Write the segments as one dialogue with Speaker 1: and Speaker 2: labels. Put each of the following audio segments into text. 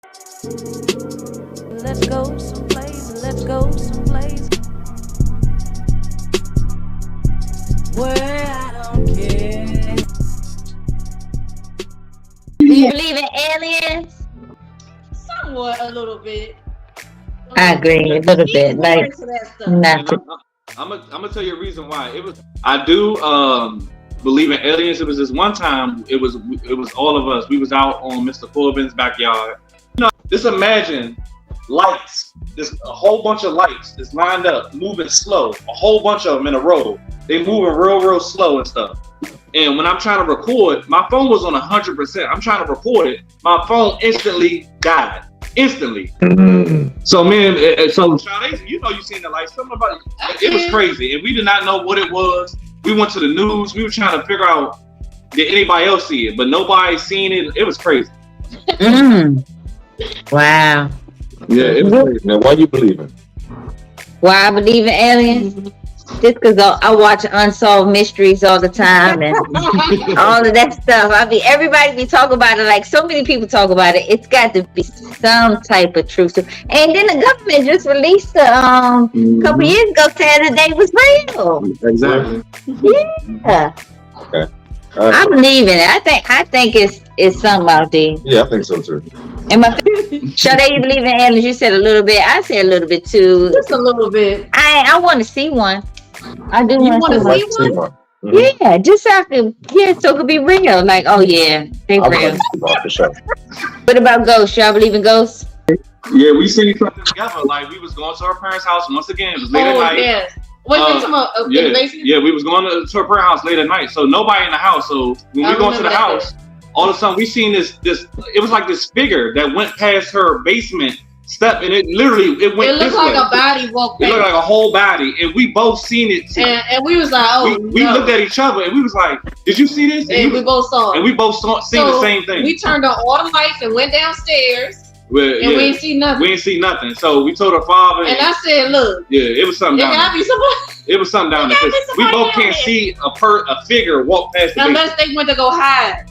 Speaker 1: Let's go someplace, let's go someplace where I don't care.
Speaker 2: Do you believe in aliens?
Speaker 3: Somewhat, a little bit.
Speaker 2: I agree, a little bit. Like, not.
Speaker 4: I'm gonna tell you a reason why. I do believe in aliens. It was this one time. It was all of us. We was out on Mr. Corbin's backyard. Just imagine lights. There's a whole bunch of lights that's lined up, moving slow. A whole bunch of them in a row. They moving real slow and stuff. And when I'm trying to record, my phone was on 100%. I'm trying to record it. My phone instantly died. Instantly. So man, so Sade, you seen the lights. Something about it was crazy, and we did not know what it was. We went to the news. We were trying to figure out did anybody else see it, but nobody seen it. It was crazy.
Speaker 2: Wow.
Speaker 5: Yeah, it was crazy. Now, why you believing?
Speaker 2: Why I believe in aliens? Just because I watch Unsolved Mysteries all the time and all of that stuff. I mean, everybody be talking about it. Like, so many people talk about it. It's got to be some type of truth to it. And then the government just released a couple years ago saying that they was real.
Speaker 5: Exactly.
Speaker 2: Yeah.
Speaker 5: Okay.
Speaker 2: I believe in it. I think it's something out there.
Speaker 5: Yeah, I think so too.
Speaker 2: And Sade, you believe in aliens? You said a little bit. I said a little bit too.
Speaker 3: Just a little bit.
Speaker 2: I want to see one. I do
Speaker 3: You
Speaker 2: want to
Speaker 3: see one?
Speaker 2: Yeah, just so I can, so it could be real. Like, oh yeah, they real.
Speaker 5: For sure.
Speaker 2: What about ghosts? Y'all believe in ghosts?
Speaker 4: Yeah, we seen something together. Like we was going to our parents' house once again. It was late at night.
Speaker 3: Yes. What you talking about?
Speaker 4: Yeah, we was going to her parents' house late at night. So nobody in the house. So when we go to the house, all of a sudden we seen this. It was like this figure that went past her basement step, and it literally went.
Speaker 3: It looked like a body walked.
Speaker 4: It looked like a whole body, and we both seen it.
Speaker 3: And we was like, oh,
Speaker 4: we looked at each other, and we was like, "Did you see this?"
Speaker 3: And we both saw it.
Speaker 4: And we both seen the same thing.
Speaker 3: We turned on all the lights and went downstairs. We ain't see nothing.
Speaker 4: We ain't see nothing. So we told her father.
Speaker 3: And I said, look.
Speaker 4: Yeah, it was something down there. It was something down there. We both can't see a figure walk past the
Speaker 3: unless they went to go hide.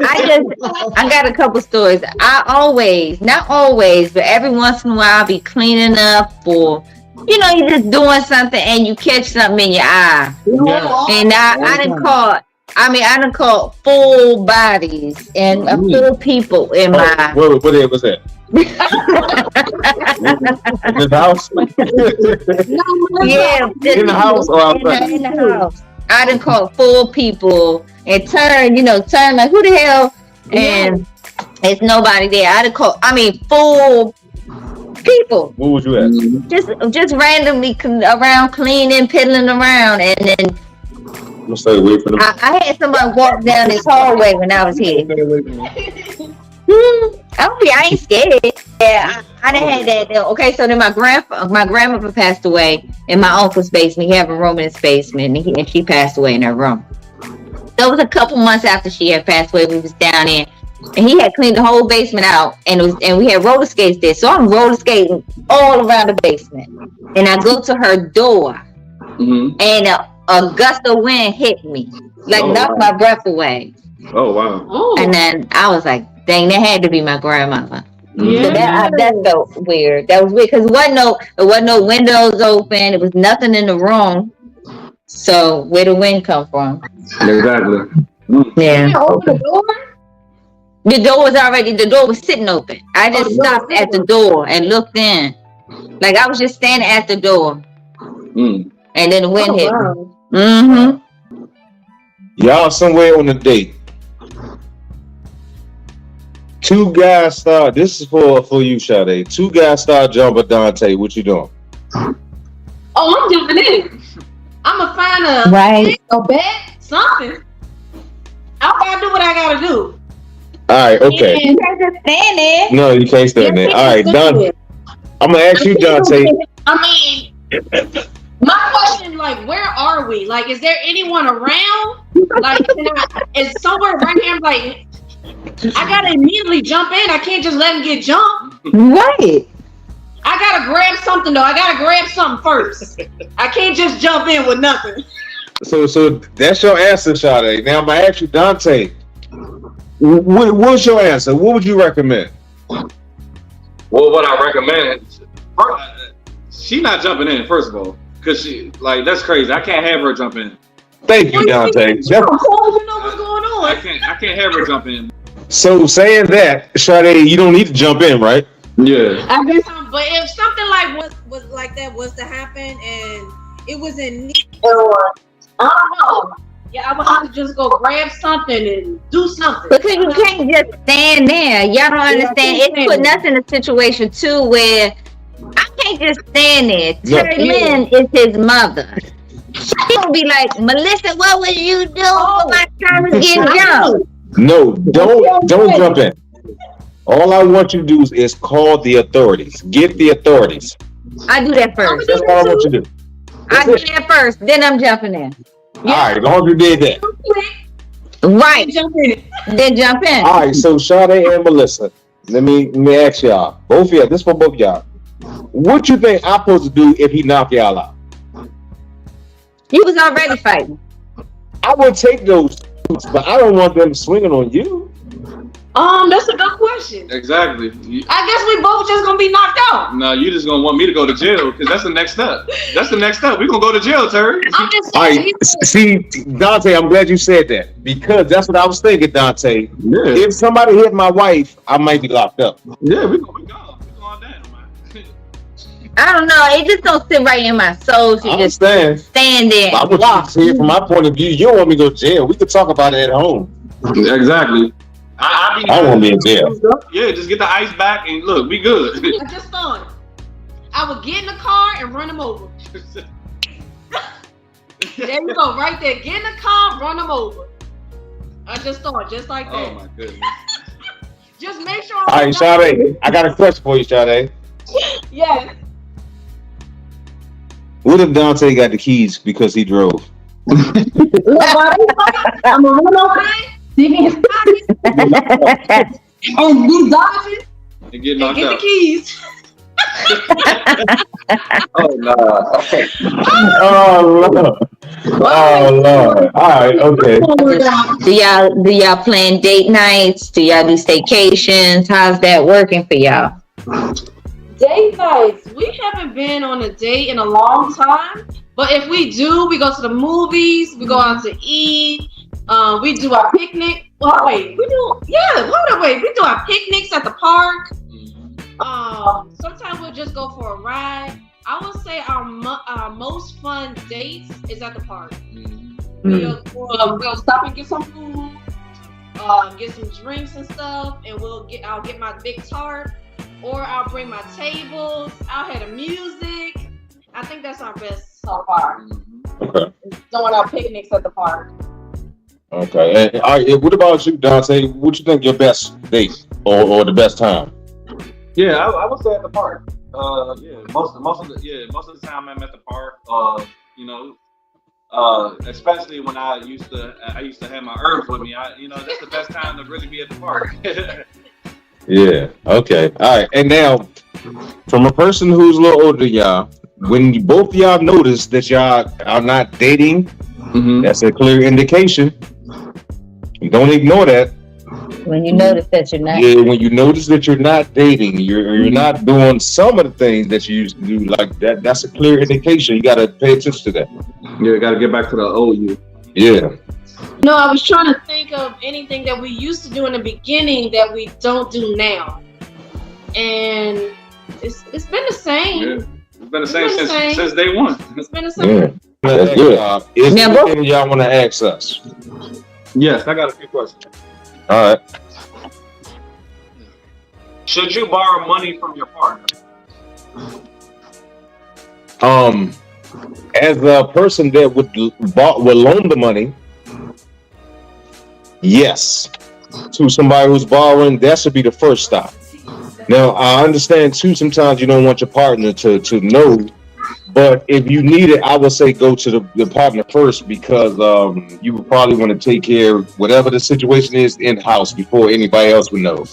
Speaker 2: I got a couple stories. I always, not always, but every once in a while I'll be cleaning up or, you're just doing something and you catch something in your eye. Yeah. And I done caught full bodies and full people in my eye.
Speaker 5: What was that? In the house?
Speaker 2: Yeah.
Speaker 5: In the house or outside?
Speaker 2: In the house. I done caught full people and turn like, who the hell? And it's nobody there. I done caught, full people.
Speaker 5: What was you at?
Speaker 2: Just randomly around cleaning, piddling around, and then
Speaker 5: I'm gonna stay away from them.
Speaker 2: I had somebody walk down this hallway when I was here. I ain't scared. Yeah, I done had that. Okay, so then my grandmother passed away in my uncle's basement. He had a room in his basement, and she passed away in her room. So it was a couple months after she had passed away. We was down there, and he had cleaned the whole basement out, and we had roller skates there. So I'm roller skating all around the basement, and I go to her door, and a gust of wind hit me, knocked my breath away.
Speaker 4: Oh wow!
Speaker 2: And then I was like, dang, that had to be my grandmother.
Speaker 3: Yeah.
Speaker 2: So that felt weird. That was weird because there wasn't no windows open. There was nothing in the room. So where the wind come from?
Speaker 4: Exactly.
Speaker 2: Yeah.
Speaker 3: Open the door?
Speaker 2: The door was sitting open. I just stopped at the door and looked in. Like I was just standing at the door. And then the wind hit me.
Speaker 5: Y'all somewhere on a date. Two guys start. This is for you, Sade. Two guys start jumping Donte. What you doing?
Speaker 3: Oh, I'm jumping in. I'm gonna find a bed, something. I gotta do what I gotta do.
Speaker 5: All right, okay.
Speaker 2: You can't just stand there.
Speaker 5: No, you can't stand there. All right, Donte. I'm gonna ask you, Donte.
Speaker 3: My question, where are we? Is there anyone around? Is somewhere right here? I gotta immediately jump in. I can't just let him get jumped.
Speaker 2: Right.
Speaker 3: I gotta grab something though. I gotta grab something first. I can't just jump in with nothing.
Speaker 5: So that's your answer, Sade. Now I'm gonna ask you, Donte. What's your answer? What would you recommend?
Speaker 4: Well, what I recommend, she not jumping in first of all, because she like that's crazy. I can't have her jump in.
Speaker 5: Thank you, Dante.
Speaker 3: You know what's going on.
Speaker 4: I can't have her jump in.
Speaker 5: So saying that, Sade, you don't need to jump in, right?
Speaker 4: Yeah.
Speaker 3: I guess, but if something like was like that was to happen and it was in need, or I don't know, yeah, I would have to just go grab something and do something.
Speaker 2: Because you can't just stand there. Y'all don't understand. It's putting us in a situation too where I can't just stand there. Terry Lynn is his mother. She gonna be like, Melissa, what was you doing? My son was getting jumped.
Speaker 5: No, don't jump in. All I want you to do is call the authorities. Get the authorities.
Speaker 2: I do that first.
Speaker 5: That's all I want you to do.
Speaker 2: I do that first, then I'm jumping in.
Speaker 5: All right, as long as you did that.
Speaker 2: Right.
Speaker 3: Jump in.
Speaker 2: Then jump in.
Speaker 5: All right, so Sade and Melissa, let me ask y'all. Both of y'all, this for both of y'all. What you think I'm supposed to do if he knock y'all out?
Speaker 2: He was already fighting.
Speaker 5: I would take those, but I don't want them swinging on you.
Speaker 3: That's a good question.
Speaker 4: Exactly.
Speaker 3: I guess we both just gonna be knocked out.
Speaker 4: No, you just gonna want me to go to jail because that's the next step. That's the next step. We gonna go to jail, Terry.
Speaker 3: I'm just
Speaker 5: All
Speaker 3: saying.
Speaker 5: right, see, Dante, I'm glad you said that because that's what I was thinking, Dante.
Speaker 4: Yeah.
Speaker 5: If somebody hit my wife, I might be locked up.
Speaker 4: Yeah, we going down, man.
Speaker 2: I don't know. It just don't sit right in my soul to
Speaker 5: I
Speaker 2: just
Speaker 5: understand.
Speaker 2: stand there
Speaker 5: I
Speaker 2: and
Speaker 5: want
Speaker 2: walk.
Speaker 5: you to see it from my point of view. You don't want me to go to jail. We could talk about it at home.
Speaker 4: Exactly. I
Speaker 5: I want to be in jail.
Speaker 4: Yeah, just get the ice back and look, we good.
Speaker 3: I just thought I would get in the car and run him over. There you go, right there. Get in the car, run him over. I just thought, just like that.
Speaker 4: Oh my goodness.
Speaker 3: Just make sure.
Speaker 5: All right, Sade, I got a question for you, Sade.
Speaker 3: Yes.
Speaker 5: What if Dante got the keys because he drove?
Speaker 3: I'm gonna run over there, dig in his pocket, and be dodging
Speaker 4: And get
Speaker 3: and
Speaker 4: knocked
Speaker 3: get the
Speaker 4: out.
Speaker 3: keys.
Speaker 4: Oh no.
Speaker 5: Oh Lord. Oh Lord. All right, okay.
Speaker 2: Do y'all plan date nights? Do y'all do staycations? How's that working for y'all?
Speaker 3: Date nights. We haven't been on a date in a long time, but if we do, we go to the movies. We go out to eat. We do our picnic. Well, wait, we do. Yeah, hold on, wait. We do our picnics at the park. Sometimes we'll just go for a ride. I would say our most fun dates is at the park. We'll stop and get some food, get some drinks and stuff, and I'll get my big tarp, or I'll bring my tables. I'll have the music. I think that's our best so far.
Speaker 5: Okay.
Speaker 3: Doing our picnics at the park.
Speaker 5: Okay. And, all right, what about you, Dante? What you think your best date or the best time?
Speaker 4: Yeah, I would say at the park. Yeah, most of the time I'm at the park. Especially when I used to have my herbs with me. That's the best time to really be at the park.
Speaker 5: Yeah. Okay. All right. And now, from a person who's a little older than y'all, when both of y'all notice that y'all are not dating, that's a clear indication. You don't ignore that.
Speaker 2: When you notice that you're not.
Speaker 5: Yeah, when you notice that you're not dating, you're not doing some of the things that you used to do like that. That's a clear indication. You got to pay attention to that.
Speaker 4: Yeah, got to get back to the old you.
Speaker 5: Yeah.
Speaker 3: No, I was trying to think of anything that we used to do in the beginning that we don't do now, and it's been the same.
Speaker 4: Yeah. It's been the same since day one.
Speaker 3: It's been the same.
Speaker 5: Yeah. That's good. Is there anything y'all want to ask us?
Speaker 4: Yes, I got a few questions.
Speaker 5: All right.
Speaker 4: Should you borrow money from your partner?
Speaker 5: As a person that would loan the money, yes. To somebody who's borrowing, that should be the first stop. Now, I understand too, sometimes you don't want your partner to know, but if you need it, I would say go to the partner first because you would probably want to take care of whatever the situation is in-house before anybody else would know.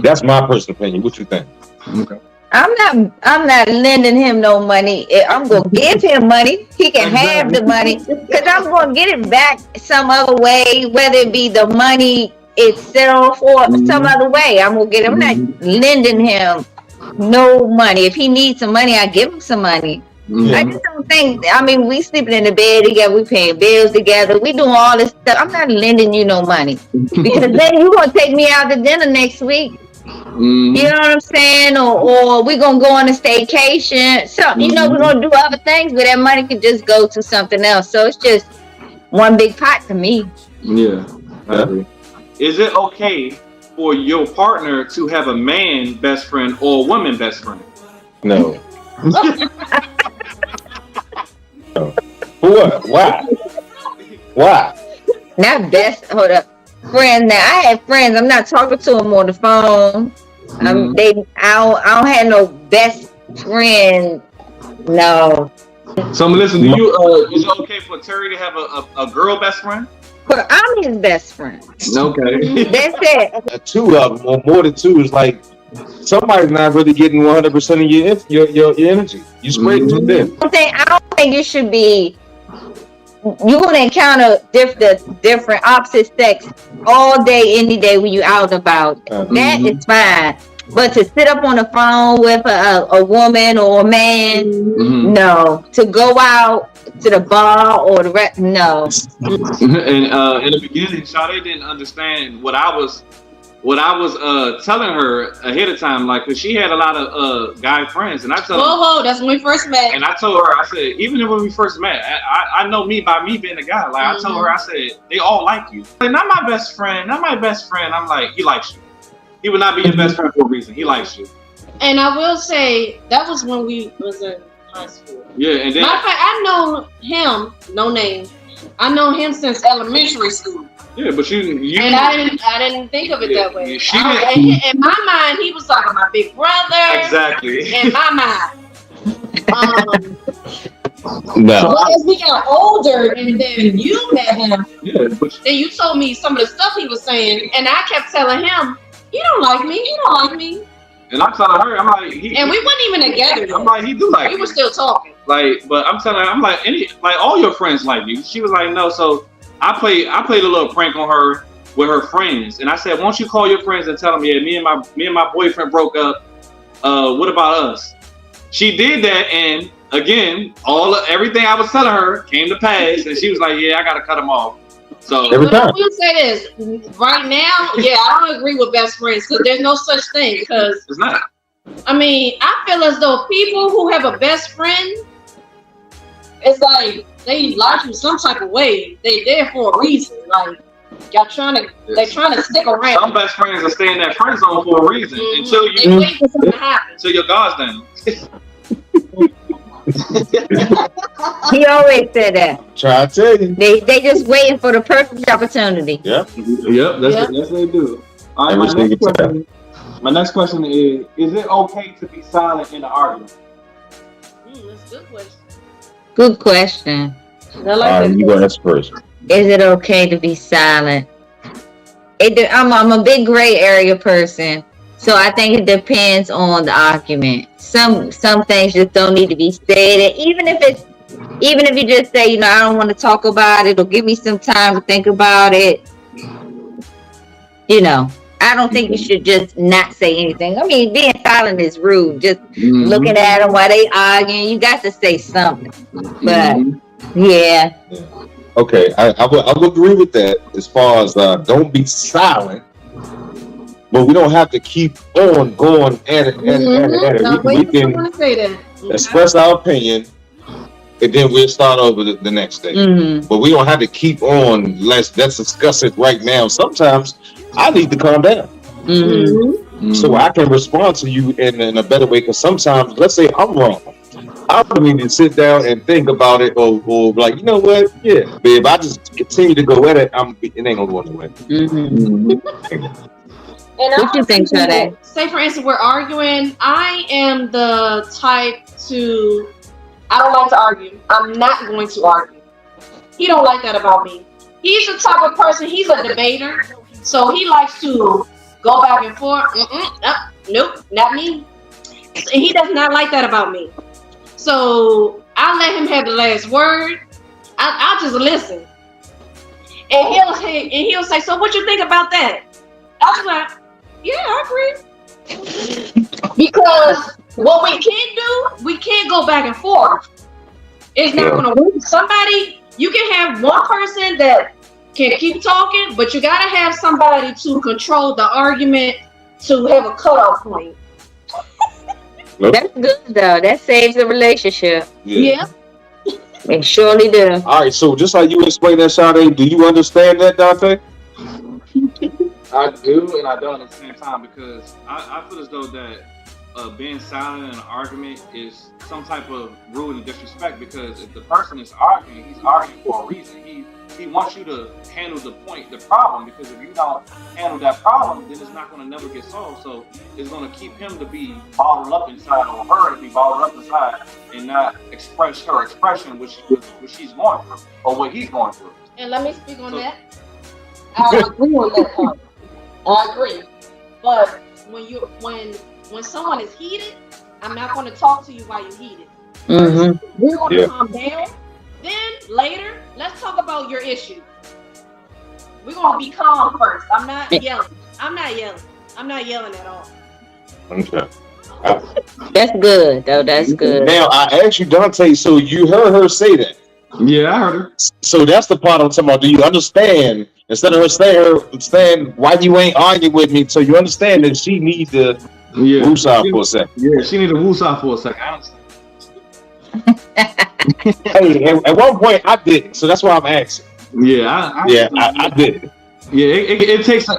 Speaker 5: That's my personal opinion. What you think?
Speaker 4: Okay.
Speaker 2: I'm not lending him no money. I'm gonna give him money. He can have the money because I'm gonna get it back some other way, whether it be the money itself or some other way. I'm not lending him no money. If he needs some money, I give him some money. I just don't think. I mean, we sleeping in the bed together. We paying bills together. We doing all this stuff. I'm not lending you no money because then you gonna take me out to dinner next week. You know what I'm saying? Or we gonna go on a staycation. So you know we're gonna do other things, but that money could just go to something else. So it's just one big pot to me.
Speaker 4: Yeah, I agree. Is it okay for your partner to have a man best friend or a woman best friend?
Speaker 5: No. No. What? Why? Why?
Speaker 2: Not best. Hold up, friends. Now I have friends. I'm not talking to them on the phone. I don't have no best friend. No.
Speaker 4: So listen, do you is it okay for Terry to have a girl best friend?
Speaker 2: But I'm his best friend.
Speaker 4: Okay.
Speaker 2: That's it.
Speaker 5: Two of them or more than two is like somebody's not really getting 100% of your energy. You spread it too thin.
Speaker 2: I don't think it should be. You're gonna encounter different opposite sex all day, any day when you out and about. That is fine. But to sit up on the phone with a woman or a man, no. To go out to the bar or the rest, no.
Speaker 4: And in the beginning, Sade didn't understand what I was telling her ahead of time, like, cause she had a lot of guy friends, and I told her.
Speaker 3: Whoa, that's when we first met.
Speaker 4: And I told her, I said, even when we first met, I know me by me being a guy. Like I told her, I said, they all like you. Like, not my best friend, not my best friend. I'm like, he likes you. He would not be your best friend for a reason. He likes you.
Speaker 3: And I will say that was when we was in high school.
Speaker 4: Yeah, and then
Speaker 3: matter of fact, I know him, no name. I know him since elementary school.
Speaker 4: Yeah, but you
Speaker 3: and I didn't think of it that way. In my mind, he was like my big brother.
Speaker 4: Exactly.
Speaker 3: In my mind.
Speaker 5: No.
Speaker 3: But as we got older and then you met him, then you told me some of the stuff he was saying, and I kept telling him, "You don't like me. You don't like me."
Speaker 4: And I'm telling her, I'm like,
Speaker 3: and we weren't even together.
Speaker 4: I'm like, he do like
Speaker 3: we were still talking.
Speaker 4: Like, but I'm telling her, I'm like, all your friends like you. She was like, no. So I played a little prank on her with her friends, and I said, "Won't you call your friends and tell them, yeah, me and my boyfriend broke up. What about us?" She did that, and again, everything I was telling her came to pass, and she was like, "Yeah, I gotta cut him off." So
Speaker 5: every time.
Speaker 3: I will say this right now, yeah, I don't agree with best friends because there's no such thing. Because
Speaker 4: it's not.
Speaker 3: I mean, I feel as though people who have a best friend, it's like they like you some type of way. They there for a reason. Like they're trying to stick around.
Speaker 4: Some best friends are staying in that friend zone for a reason until you
Speaker 3: they wait for something to happen.
Speaker 4: Until your guard's down.
Speaker 2: He always said that.
Speaker 5: Try to tell you.
Speaker 2: They just waiting for the perfect opportunity.
Speaker 5: Yep.
Speaker 4: That's what they do. All right, my next question is it okay to be silent in an argument?
Speaker 3: That's a good question.
Speaker 2: Good question.
Speaker 3: I like
Speaker 5: You go next first.
Speaker 2: Is it okay to be silent? I'm a big gray area person, so I think it depends on the argument. Some things just don't need to be said, and even if you just say, I don't want to talk about it, or give me some time to think about it. I don't think you should just not say anything. I mean, being silent is rude. Just looking at them while they arguing, you got to say something. But yeah.
Speaker 5: Okay, I would agree with that as far as don't be silent, but we don't have to keep on going at it. We can express our opinion, and then we'll start over the next day. But we don't have to keep on. Let's discuss it right now. Sometimes I need to calm down, so I can respond to you in a better way. Because sometimes, let's say I'm wrong. I don't need to sit down and think about it, or like, you know what? Yeah, but if I just continue to go at it, it ain't gonna go nowhere.
Speaker 2: What you think, Sade?
Speaker 3: Say, for instance, we're arguing. I am the type to. I don't like to argue. I'm not going to argue. He don't like that about me. He's the type of person. He's a debater, so he likes to go back and forth. Nope, not me. And he does not like that about me. So I let him have the last word. I'll just listen, and he'll say, "So what you think about that?" I was like, "Yeah, I agree," because Because what we can't do, we can't go back and forth. It's not going to work. Somebody, you can have one person that can keep talking, but you got to have somebody to control the argument to have a cutoff point.
Speaker 2: That's good though. That saves the relationship.
Speaker 3: Yeah.
Speaker 2: It surely do.
Speaker 5: All right, so just like you explained that, Sade, do you understand that, Donte?
Speaker 4: I do and I don't at the same time, because I feel as though that being silent in an argument is some type of rude and disrespect, because if the person is arguing, he's arguing for a reason. He wants you to handle the problem, because if you don't handle that problem, then it's not going to never get solved. So it's going to keep him to be bottled up inside, or her to be bottled up inside, and not express her expression, which she's going through, or what he's going through.
Speaker 3: And let me speak on that. I agree on that part. I agree. But when someone is heated, I'm not going to talk to you while you're heated.
Speaker 2: Mm-hmm.
Speaker 3: We're going to calm down. Then later, let's talk about your issue. We're going to be calm first. I'm not yelling. I'm not yelling at all.
Speaker 5: Okay.
Speaker 2: That's good though. That's good.
Speaker 5: Now I asked you, Donte, so you heard her say that.
Speaker 4: Yeah, I heard her.
Speaker 5: So that's the part I'm talking about. Do you understand? Instead of her saying why you ain't arguing with me, so you understand that she needs to woosah for a second.
Speaker 4: Yeah, she need to woosah for a second. I understand.
Speaker 5: Hey, at one point I didn't, so that's why I'm asking.
Speaker 4: Yeah,
Speaker 5: I did.
Speaker 4: Yeah, it takes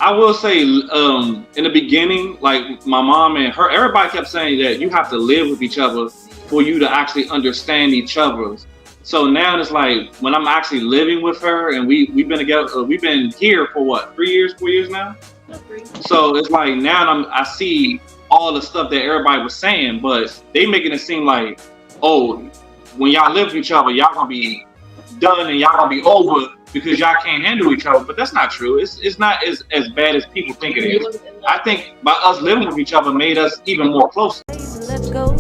Speaker 4: I will say, in the beginning, like my mom and her, everybody kept saying that you have to live with each other for you to actually understand each other. So now it's like when I'm actually living with her, and we've been together, we've been here for what, 4 years now. So it's like now I see all the stuff that everybody was saying, but they making it seem like, oh, when y'all live with each other, y'all gonna be done and y'all gonna be over because y'all can't handle each other. But that's not true. It's not as bad as people think it is. I think by us living with each other made us even more closer.
Speaker 1: Let's go